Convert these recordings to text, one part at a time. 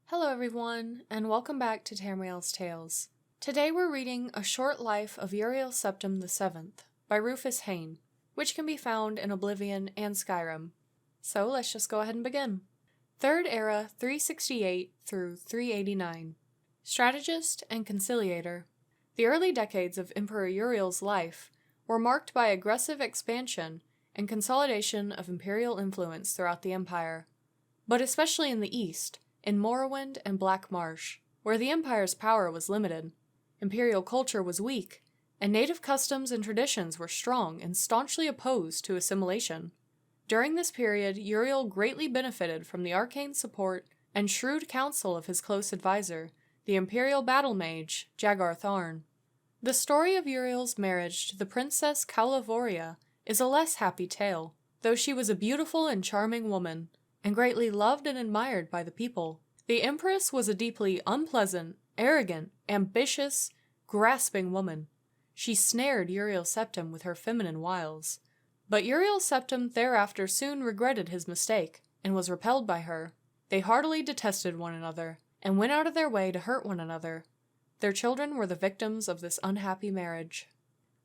Hello everyone, and welcome back to Tamriel's Tales. Today we're reading A Short Life of Uriel Septim VII by Rufus Hain, which can be found in Oblivion and Skyrim. So let's just go ahead and begin. 3rd Era 368 through 389. Strategist and Conciliator. The early decades of Emperor Uriel's life were marked by aggressive expansion and consolidation of imperial influence throughout the empire, but especially in the east, in Morrowind and Black Marsh, where the Empire's power was limited. Imperial culture was weak, and native customs and traditions were strong and staunchly opposed to assimilation. During this period, Uriel greatly benefited from the arcane support and shrewd counsel of his close advisor, the Imperial battle mage, Jagar Tharn. The story of Uriel's marriage to the Princess Calavoria is a less happy tale, though she was a beautiful and charming woman, and greatly loved and admired by the people. The Empress was a deeply unpleasant, arrogant, ambitious, grasping woman. She snared Uriel Septim with her feminine wiles. But Uriel Septim thereafter soon regretted his mistake, and was repelled by her. They heartily detested one another, and went out of their way to hurt one another. Their children were the victims of this unhappy marriage.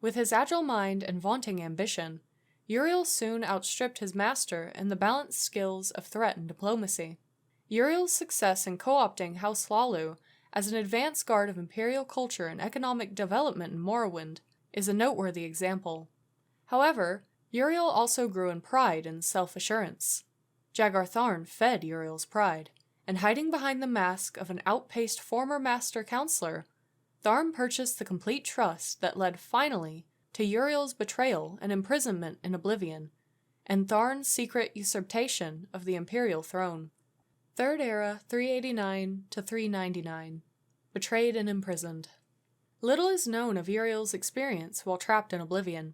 With his agile mind and vaunting ambition, Uriel soon outstripped his master in the balanced skills of threat and diplomacy. Uriel's success in co-opting House Hlaalu as an advance guard of imperial culture and economic development in Morrowind is a noteworthy example. However, Uriel also grew in pride and self-assurance. Jagar Tharn fed Uriel's pride, and hiding behind the mask of an outpaced former master counselor, Tharn purchased the complete trust that led finally to Uriel's betrayal and imprisonment in Oblivion, and Tharn's secret usurpation of the imperial throne. 3rd Era 389 to 399. Betrayed and imprisoned. Little is known of Uriel's experience while trapped in Oblivion.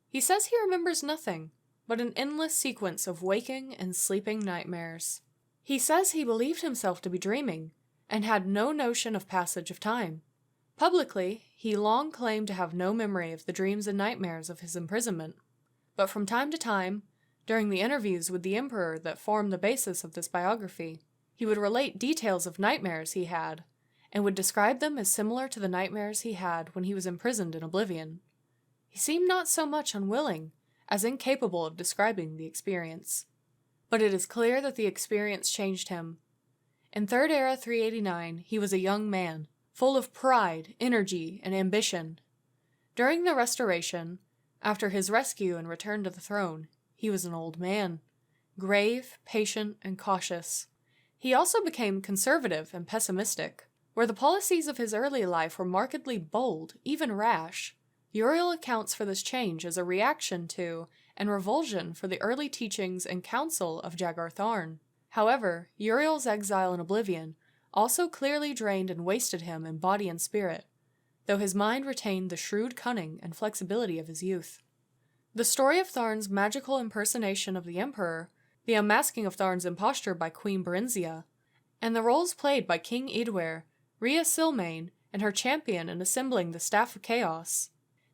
He says he remembers nothing but an endless sequence of waking and sleeping nightmares. He says he believed himself to be dreaming, and had no notion of passage of time. Publicly, he long claimed to have no memory of the dreams and nightmares of his imprisonment, but from time to time, during the interviews with the Emperor that formed the basis of this biography, he would relate details of nightmares he had, and would describe them as similar to the nightmares he had when he was imprisoned in Oblivion. He seemed not so much unwilling as incapable of describing the experience. But it is clear that the experience changed him. In 3rd Era 389, he was a young man, full of pride, energy, and ambition. During the Restoration, after his rescue and return to the throne, he was an old man, grave, patient, and cautious. He also became conservative and pessimistic. Where the policies of his early life were markedly bold, even rash, Uriel accounts for this change as a reaction to and revulsion for the early teachings and counsel of Jagar Tharn. However, Uriel's exile in Oblivion also clearly drained and wasted him in body and spirit, though his mind retained the shrewd cunning and flexibility of his youth. The story of Tharn's magical impersonation of the Emperor, the unmasking of Tharn's imposture by Queen Berenzia, and the roles played by King Idware, Rhea Silmain, and her champion in assembling the Staff of Chaos,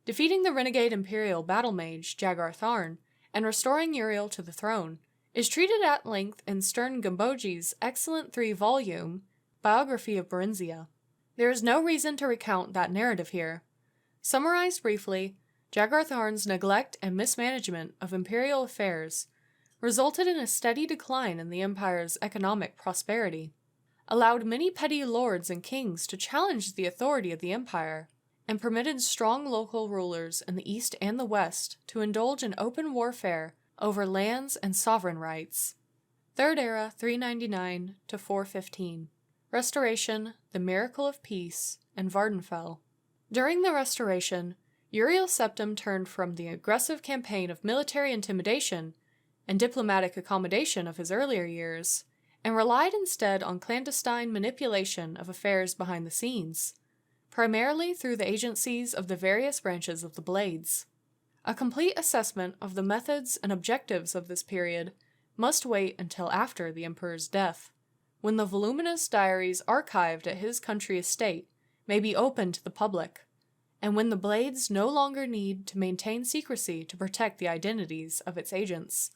defeating the renegade imperial battle mage Jagar Tharn, and restoring Uriel to the throne, is treated at length in Stern Gambogi's excellent 3-volume biography of Berenzia. There is no reason to recount that narrative here. Summarized briefly, Jagar Tharn's neglect and mismanagement of imperial affairs resulted in a steady decline in the empire's economic prosperity, allowed many petty lords and kings to challenge the authority of the empire, and permitted strong local rulers in the east and the west to indulge in open warfare over lands and sovereign rights. 3rd Era 399 to 415. Restoration, the Miracle of Peace, and Vardenfell. During the Restoration, Uriel Septim turned from the aggressive campaign of military intimidation and diplomatic accommodation of his earlier years, and relied instead on clandestine manipulation of affairs behind the scenes, primarily through the agencies of the various branches of the Blades. A complete assessment of the methods and objectives of this period must wait until after the Emperor's death, when the voluminous diaries archived at his country estate may be open to the public, and when the Blades no longer need to maintain secrecy to protect the identities of its agents.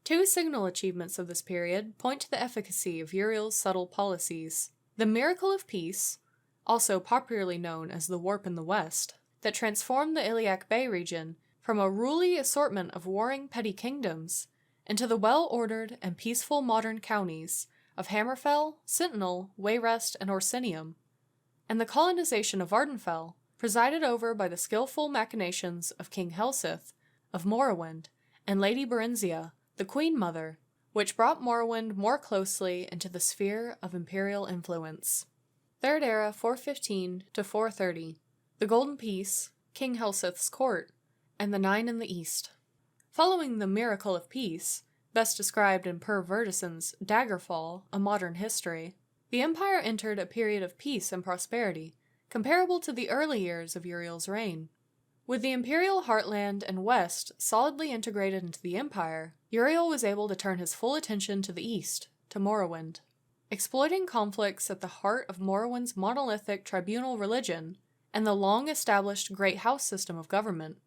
Two signal achievements of this period point to the efficacy of Uriel's subtle policies. The Miracle of Peace, also popularly known as the Warp in the West, that transformed the Iliac Bay region from a ruly assortment of warring petty kingdoms into the well-ordered and peaceful modern counties of Hammerfell, Sentinel, Wayrest, and Orsinium, and the colonization of Vardenfell, presided over by the skillful machinations of King Helseth of Morrowind and Lady Berenzia, the Queen Mother, which brought Morrowind more closely into the sphere of imperial influence. Third Era 415 to 430, the Golden Peace, King Helseth's court, and the Nine in the East. Following the Miracle of Peace, best described in Per Verdison's Daggerfall, A Modern History, the Empire entered a period of peace and prosperity, comparable to the early years of Uriel's reign. With the Imperial Heartland and West solidly integrated into the Empire, Uriel was able to turn his full attention to the East, to Morrowind. Exploiting conflicts at the heart of Morrowind's monolithic tribunal religion and the long-established Great House system of government,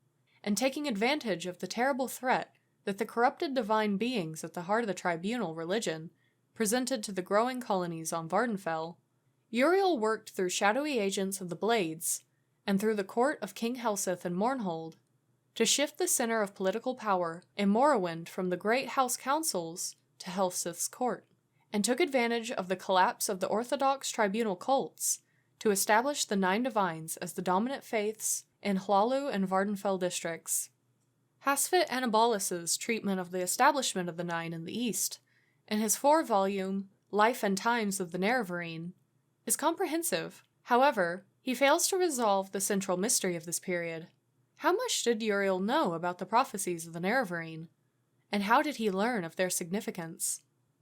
and taking advantage of the terrible threat that the corrupted divine beings at the heart of the tribunal religion presented to the growing colonies on Vardenfell, Uriel worked through shadowy agents of the Blades, and through the court of King Helseth and Mournhold, to shift the center of political power in Morrowind from the great house councils to Helseth's court, and took advantage of the collapse of the orthodox tribunal cults to establish the Nine Divines as the dominant faiths in Hlaalu and Vardenfell districts. Hasfit Anabolus's treatment of the establishment of the Nine in the East, in his 4-volume Life and Times of the Nerevarine, is comprehensive. However, he fails to resolve the central mystery of this period. How much did Uriel know about the prophecies of the Nerevarine? And how did he learn of their significance?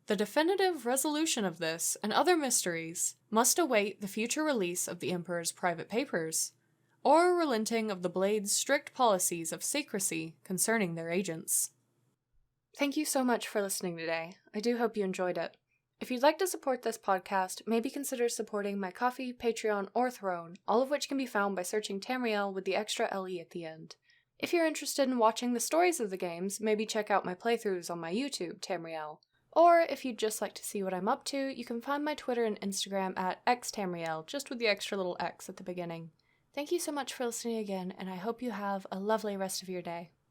The definitive resolution of this and other mysteries must await the future release of the Emperor's private papers, or relenting of the Blade's strict policies of secrecy concerning their agents. Thank you so much for listening today. I do hope you enjoyed it. If you'd like to support this podcast, maybe consider supporting my Ko-fi, Patreon, or Throne, all of which can be found by searching Tamriel with the extra LE at the end. If you're interested in watching the stories of the games, maybe check out my playthroughs on my YouTube, Tamriel. Or if you'd just like to see what I'm up to, you can find my Twitter and Instagram at xtamriel, just with the extra little X at the beginning. Thank you so much for listening again, and I hope you have a lovely rest of your day.